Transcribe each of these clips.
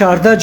14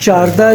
14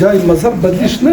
جاي مذهب بديش نه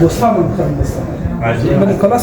بوستان من خلاص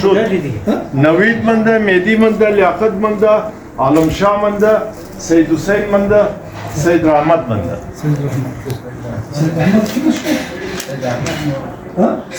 شد نوید منده مهدی منده لیاقت منده عالم شاه منده سید حسین منده سید رحمت منده سيد رحمة سيد احمد كده شو ها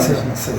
سيد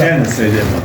Yani Seyyid Ahmet.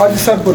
عادي سافر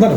نعم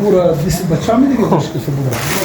كوره بس بتشامل دي مش في الموضوع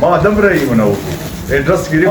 ما adam رأي منو. Adress girip.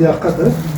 لياقت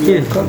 لياقت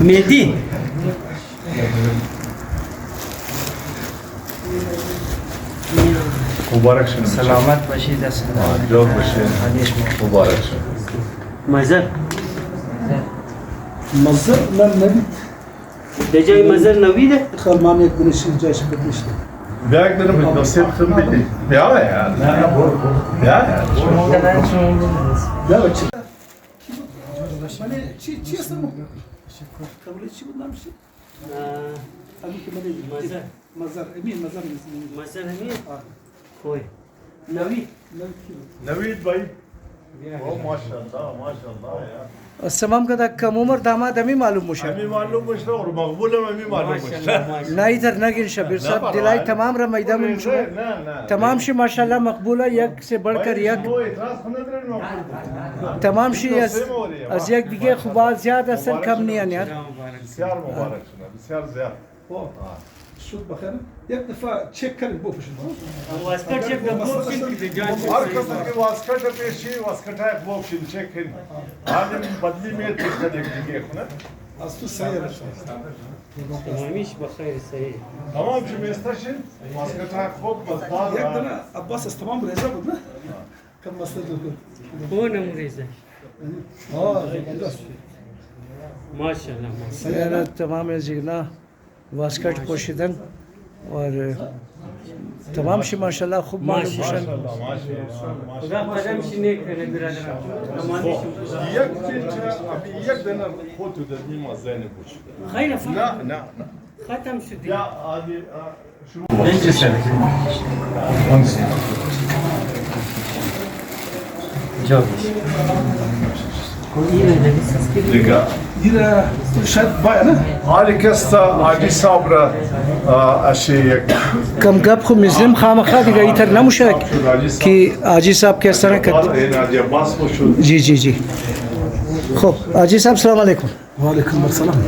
مهدی مبارک شد. سلامت باشید دست جواب بشه. مبارک شد. مزر مزر من نبید در جای مزر نویده خلمان یک دنشی جایش بدنشته بیا یک دنم نصیب خم بیدی. بیا یار. بیا. یا بچه من چی هستم؟ قبل چی بود نامشی؟ امی که من مزر مزر امین مزر مزر همین خوی نوید نوید بھائی. او ماشاءالله ماشاءالله یار. تمام کدا کم عمر داماد امی معلوم میشه امی معلوم باشه اور مقبول هم امی معلوم باشه. نه ایتر نگین شبیر صاحب دلای تمام را میدان من شما نه نه. تمام شی ماشاءالله مقبوله یک سے بڑھ کر یک تو اعتراض ندارن مقبول. تمام شی از یک دیگه خوب زیاد اصلا کم نیان یار بسیار مبارک شد. بسیار زیاد. شد بخیر یک دفعه چک کردیم بپوشید واسکر چک دبوب که جای هر کس که واسکت پیشی واسکت های خوب شد چک کن. آدم بدلی میاد چک دیگه خونه. از تو سیر تمامیش بخیر صحیح تمام چی میستشین واسکت های خوب مزدار. یک دنه عباس از تمام ریزه بود نه؟ کم مسئله دو اونم ریزه درست ماشاءالله یعنی تمام زیگنا واسکٹ پوشیدن اور تمام شی ماشاءالله خوب معلوم میشن ماشاءالله ماشاءالله. خدا قدم شینه کنه برادرم امانی یک چیز یک دنه خود دادیم از زن بوش. خیر نه نه. ختم شدی یا عادی شروع. اینجا سر جاویش دیگه. دیره شاید باید نه؟ حالی کستا عادی صبر اشی یک. کم گپ خو مسلم خامخا دیگه ایتر نموشه که آجی صاحب کس طرح کرد این عادی باس باشد. جی جی جی خب آجی صاحب سلام علیکم و علیکم السلام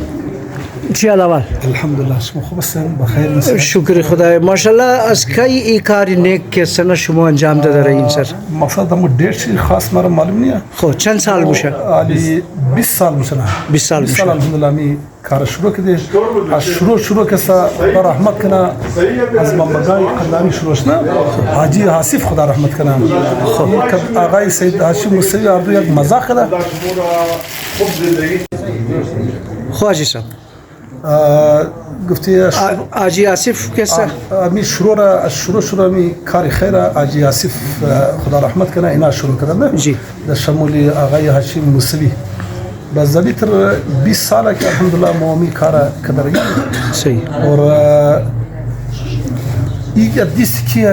چی احوال الحمدلله شما خوب هستین بخیر نیستین شکر خدای ماشاءالله از کی ای کاری نیک که سنا شما انجام داده این سر مقصد دمو ډیر شي خاص مرا معلوم نیه خب چند سال میشه علی 20 سال میشه 20 سال 20 میشه سال الحمدلله می کار شروع کردی از شروع که سا خدا رحمت کنه از منبعای قلانی شروع شد حاجی حاسف خدا رحمت کنه خب که آقای سید هاشم موسوی اردو یک مزاح کرده خوب زندگی. خب آجی صاحب گفتی آجی آصف کسا می شروع می کاری خیره آجی آصف خدا رحمت کنه اینا شروع کردن جی در شمول آقای هاشم موسوی بس زبی تر 20 ساله که الحمدلله ما می کار کردیم صحیح اور این دیستی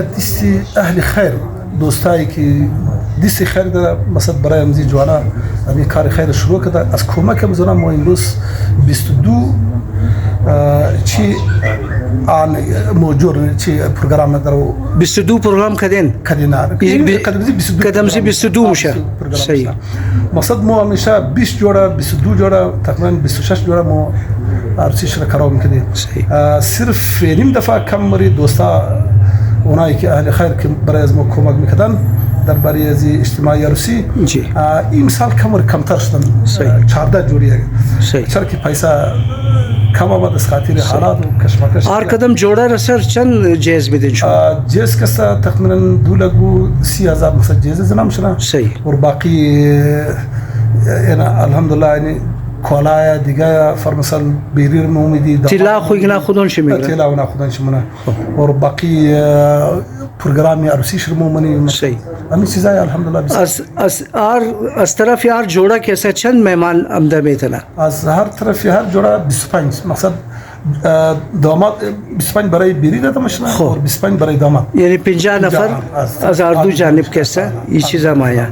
اهل خیر دوستایی که دیستی خیر داره مثلا برای امزی جوانا می کار خیر شروع کرده از کمک بزنم ما امروز 22 چی آن موجود چی پروگرام دارو 22 پروگرام کردین کدام 22 میشه صحیح مقصد ما همیشه 20 جوڑا 22 جوڑا تقریبا 26 جوڑا ما عرصی شرکت کار میکنیم صرف نیم دفعه کم مری دوستا اونایی که اهل خیر که برای از ما کمک میکردن در برای از اجتماعی عروسی این مثال کمتر شدن 14 جوڑی چرا که پیسه کم آمد از خاطر حالات و کشمکش هر کدام جوڑا را سر چند جایز میدین شما جایز کسا تقریبا 2,30,000 مثلا جایز زنم شدن صحیح و باقی یعنی الحمدلله یعنی کالای دیگه فرمسال بیریر نومیدی تیلا خوینا خودون شمیگه تیلا و خودون شمونه و باقی پروگرامی عروسی شرمو منی صحیح همین چیزای الحمدلله از طرف هر جوڑا کیسا چند مهمان آمده میتونه از هر طرف هر جوڑا 25 مقصد داماد 25 برای بیری داده میشن و 25 برای داماد یعنی 50 نفر از هر دو جانب کیسا این چیزا مایا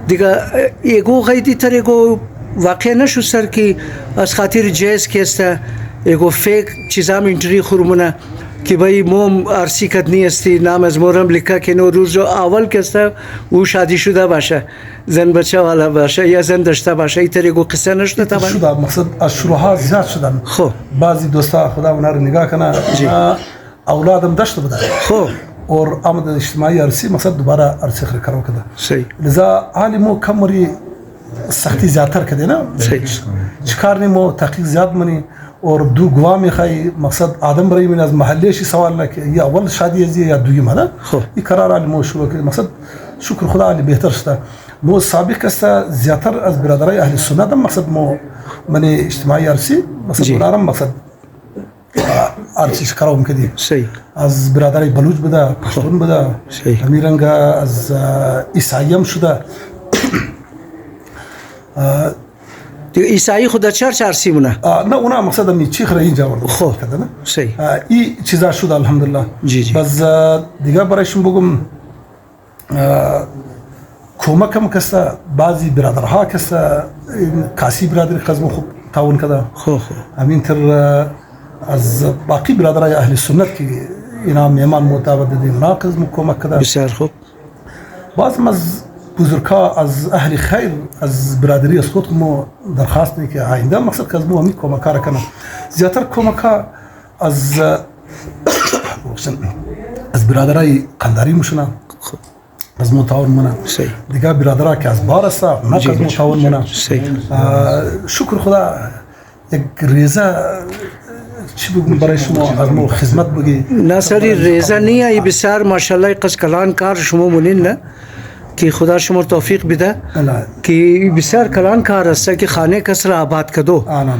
دیگه ایگو غیدی تر ایگو واقع نشو سر که از خاطر جایز کیستا ایگو فیک چیزا منتری خورمونه که بایی موم عرصی کدنی استی نام از مورم لکه که نو روز جو اول کستا او شادی شده باشه زن بچه والا باشه یا زن داشته باشه ایتر ایگو قصه نشده طبعا شده مقصد از شروعها زیاد شدن خب بعضی دوستا خدا اونا رو نگاه کنه اولادم داشته بوده خب اور آمد اجتماعی عرصی مقصد دوباره عرصی خرکارو کده صحیح لذا حالی مو کمری سختی زیادتر کرده نه صحیح. چیکار نیمو تحقیق زیاد منی اور دو گواه میخوای مقصد آدم برای من از محله شی سوال نکه یا اول شادی ازی یا دوی مالا خب. این قرار علی مو شروع کرد مقصد شکر خدا علی بهتر شده مو سابق است زیادتر از برادرای اهل سنت مقصد مو من اجتماعی ارسی مقصد جی. اونارم مقصد ارسی کارم کردی صحیح از برادرای بلوچ بوده پشتون بوده صحیح. امیرنگا از عیسایم شده دیگه عیسایی خدا چرچ عرصی مونه نه اونا مقصد می چی خره اینجا ورده خب. کرده نه صحیح این چیزا شده الحمدلله جی جی. بس دیگه برایشون بگم کمک هم کسته بعضی برادرها کسته کاسی برادری قزم خوب تعاون کرده خب خب همینطور از باقی برادرای اهل سنت که اینا میمان معتبر دیدیم اونا قزم کمک کرده بسیار خوب بعض از بزرگا از اهل خیر از برادری از خود ما درخواست می که آینده مقصد که از ما همی کمک را کنه زیادتر کمک از برادرای قنداری مشونه خب از متعاون منه صحیح دیگه برادرها که از بار است نه جی. از متعاون منه صحیح شکر خدا یک ریزه چی بگم برای شما از ما خدمت بگی ناصری ریزه نیه ای بسیار ماشاءالله قص کلان کار شما مونین نه که خدا شما توفیق بده نه که بسیار کلان کار است که خانه کسر آباد کدو آنان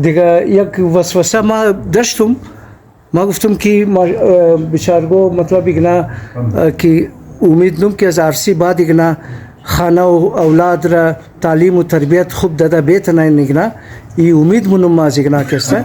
دیگه یک وسوسه ما داشتم ما گفتم که بیچارگو مطلب ایگنا که امید نم که از عرصی بعد ایگنا خانه و اولاد را تعلیم و تربیت خوب داده بیت نه ایگنا این امید منم ما از ایگنا کسته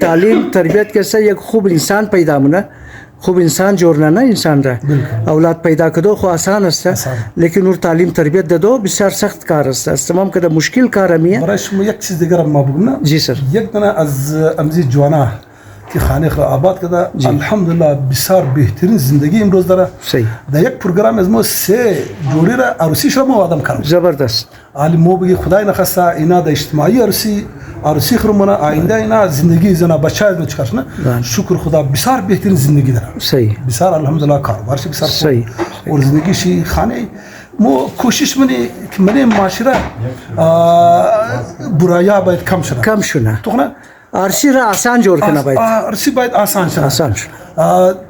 تعلیم تربیت کسته یک خوب انسان پیدا مونه خوب انسان جوړنه نه انسان را اولاد پیدا کدو خو آسان است لیکن اور تعلیم تربیت دادو بسیار سخت کار است تمام کده مشکل کار میه برای شما یک چیز دیگر ما بگم نه جی سر یک دانه از امزی جوانا که خانه را آباد کرده الحمدلله بسیار بهترین زندگی امروز داره صحیح در یک پروگرام از ما سه جوری را عروسیش را ما آدم کردم زبردست علی مو بگی خدای نخواسته اینا در اجتماعی عروسی خرمونه آینده اینا زندگی زنا بچه از چکارش نه شکر خدا بسیار بهترین زندگی داره صحیح بسیار الحمدلله کاروبارش بسیار صحیح خوب اور زندگیشی خانه مو کوشش منی که من معاشره برایا باید کم شده کم شونه تو نه عرصی را آسان جوړ کنه باید عرصی باید آسان شده آسان شونه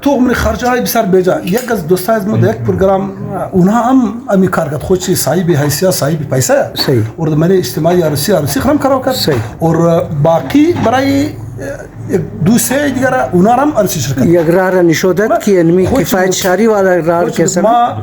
تو من خرجه های بسیار بیجا یک از دوستای از ما در یک پروگرام اونها هم امی کار کرد خودشی صاحب حیثیت صاحب پیسه صحیح اور من اجتماعی عرصی خرم کارو کرد صحیح اور باقی برای دو سه دیگر اونا هم عرصی شرکت یک راه نشودت که انمی کفایت شاری والا راه کسر ما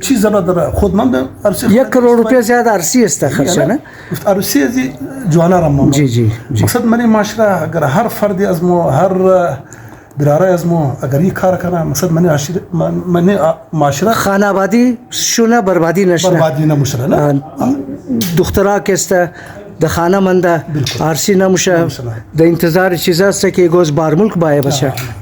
چیز زبردست خود من عرصی 1 کروڑ روپیه زیاد عرصی است خرچه نه عرصی از جوانا رم جی جی جی مقصد من معاشره اگر هر فردی از ما هر براره از ما اگر این کار کنه مقصد من معاشره خانه آبادی شونه بربادی نشنه بربادی نموشه نه دخترها کسته د خانه منده عرصی نموشه د انتظار چیز است که گوز بار ملک بایه باشه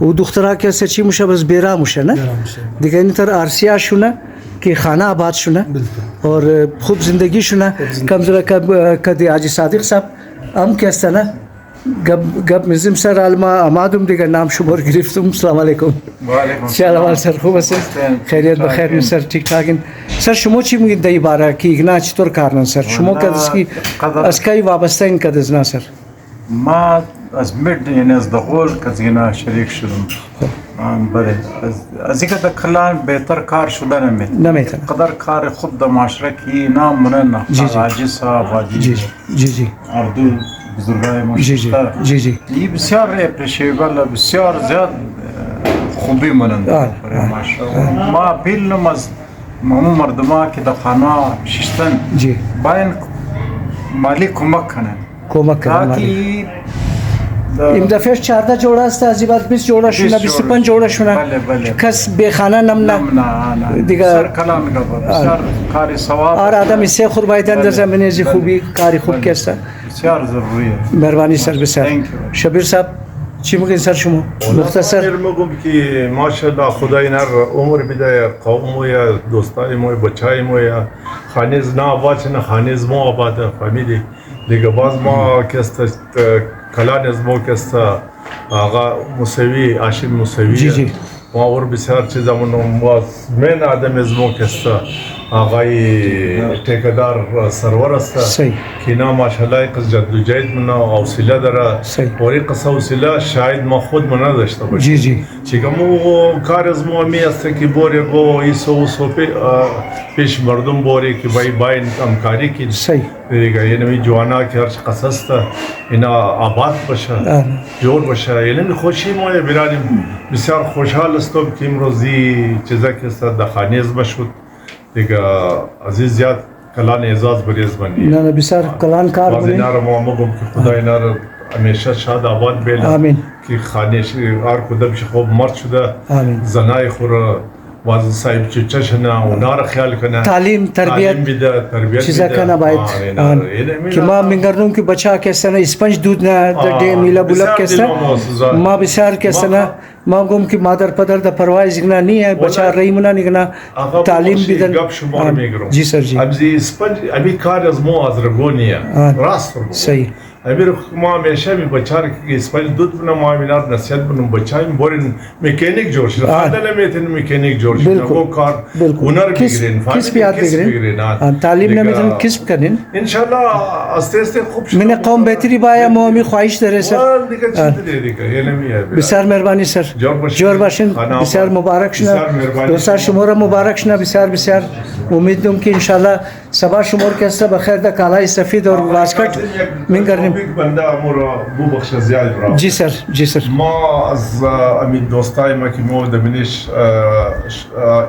و دخترها کسته چی موشه بس بیرا موشه نه دیگه اینطور عرصی شونه که خانه آباد شونه اور خوب زندگی شونه کم زره کدی حاجی صادق صاحب هم کسته نه گپ میزیم سر علما آمادم دیگه نام شمار گرفتم السلام علیکم چاله سر خوب است خیریت بخیر سر ٹھیک ٹھاکین سر شما چی میگید در باره که ایگنا چطور کارن سر شما کدسکی از کی وابسته این کدزنا سر ما از مد یعنی از دغول کزینا شریک شدم بله از اینکه در کلان بهتر کار شده نمیتونه قدر کار خود در معاشره کی نام منن حاجی صاحب حاجی جی اردو بزرگای معاشره جی این بسیار اپریشیبل بسیار زیاد خوبی منن معاشره ما اپیل نم از مردما که در خانه ششتن باید مالی کمک کنن تاکی این دفعه 14 جوړه است از بعد 20 جوړه شونه 25 جوړه شونه کس به خانه نم دیگه سر کلام بسیار کاری ثواب اور آدم سه خود باید اندر زمینه زی خوبی کاری خوب کسته بسیار ضروریه مهربانی سر بسیار شبیر صاحب چی میگین سر شما مختصر میگم که ماشاءالله خدای نر عمر بده قوم یا دوستای ما بچای ما یا خانیز نه آباد نه خانیز ما آباد فهمیدی دیگه باز ما کست کلان از ما کست آقا موسوی هاشم موسوی جی ما اور بسیار چیزا من آدم از مو کستا آقای ټیکدار سرور است صحیح. که اینا ماشاءالله قص جدوجہد منا حوصله داره صحیح. اور این قصه حوصله شاید ما خود من نداشته باشیم جی جی چیکه مو کار از مو می است که بوره گو ایسو پیش مردم بوره که باین همکاری کی صحیح. دیگه یعنی می جوانا که هر قصه است اینا آباد باشه جور باشه یعنی خوشی ما برادیم بسیار خوشحال هستم که امروزی چیزا که است دخانیز بشود دیگه عزیز زیاد کلان اعزاز بریز بندی نه نه بسیار کلان کار باز بودین اینا رو ما مگم که خدا اینا رو همیشه شاد آباد بیله آمین. که خانهش هر کدام خوب مرد شده آمین. زنای خوره واز صاحب چشنا اونا رو خیال کنه تعلیم تربیت بیده تربیت چیزا بیده. کنه باید که ما میگردم که بچه کسانه اسپنج دود نه ده میلا بولب کسانه ما بسیار کسانه ما گم که مادر پدر در پروایز نه نیه بچه ریمونا نگنا تعلیم بیدن گپ شما رو میگرم جی سر جی ابزی اسپنج ابی کار از مو از رگونیه راست رو صحیح ابی رو ما همیشه می بچار که اسپنج دود بنا ما مینار نصیحت بنم بچای بورن مکانیک جوړ شي خدای میتن مکانیک جوړ شي نو کار هنر بگیرین کسب یاد بگیرین تعلیم نمیتن کسب کنین ان شاء الله استه استه خوب شد من قوم بهتری باید ما می خواهش داره سر دیگه چی دیگه یعنی بسیار مهربانی سر جور باشین بسیار مبارک شنا دوستا شما را مبارک شنا بسیار بسیار امیدم که ان شاء الله صبح شما که است بخیر در کالای سفید اور واسکت میگردیم بنده امور بو بخش زیاد برا جی سر جی سر ما از امید دوستای ما که مو دمنش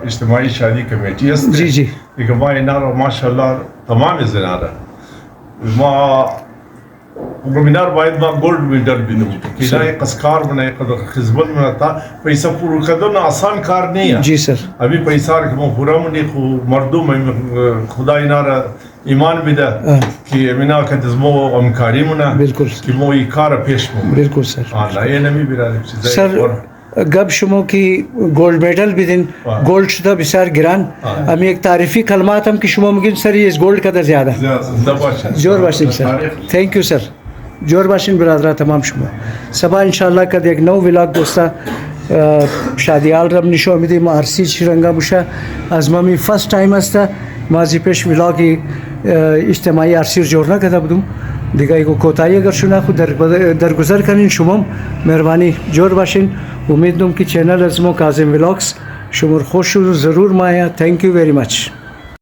اجتماعی شادی کمیتی است جی جی دیگه ما اینا رو ماشاءالله تمام زناده ما وبینار باید ما گولد مدال بدیم که نه قسکار بنای قدر خدمت منتا پیسه پورو کردن آسان کار نیه جی سر ابھی پیسہ که ما پورا منی خو مردم خدا اینا را ایمان بده که مینا که دزمو همکاری مونه بالکل که ما این کار پیش مونه بالکل سر الله یه نمی بیرادیم چیزایی سر گب شما که گولد مدال بدین گولد شده بسیار گران امی یک تعریفی کلمات هم که شما میگین سر از گولد قدر زیاده زنده باشن جور باشین سر تhank you سر جور باشین برادران تمام شما صبح انشالله که یک نو ولاگ دوستا شادیال رم نشو امیدیم ارسی شرنگا بوشه از مامی فرست تایم است مازی پیش ولاگی اجتماعی ارسی جور نکرده بودم دیگه ایگو کوتاهی اگر شنا خود درگذر کنین شما مهربانی جور باشین امید دارم که چینل از ما کاظم ولاگز شما خوش ضرور مایا thank you very much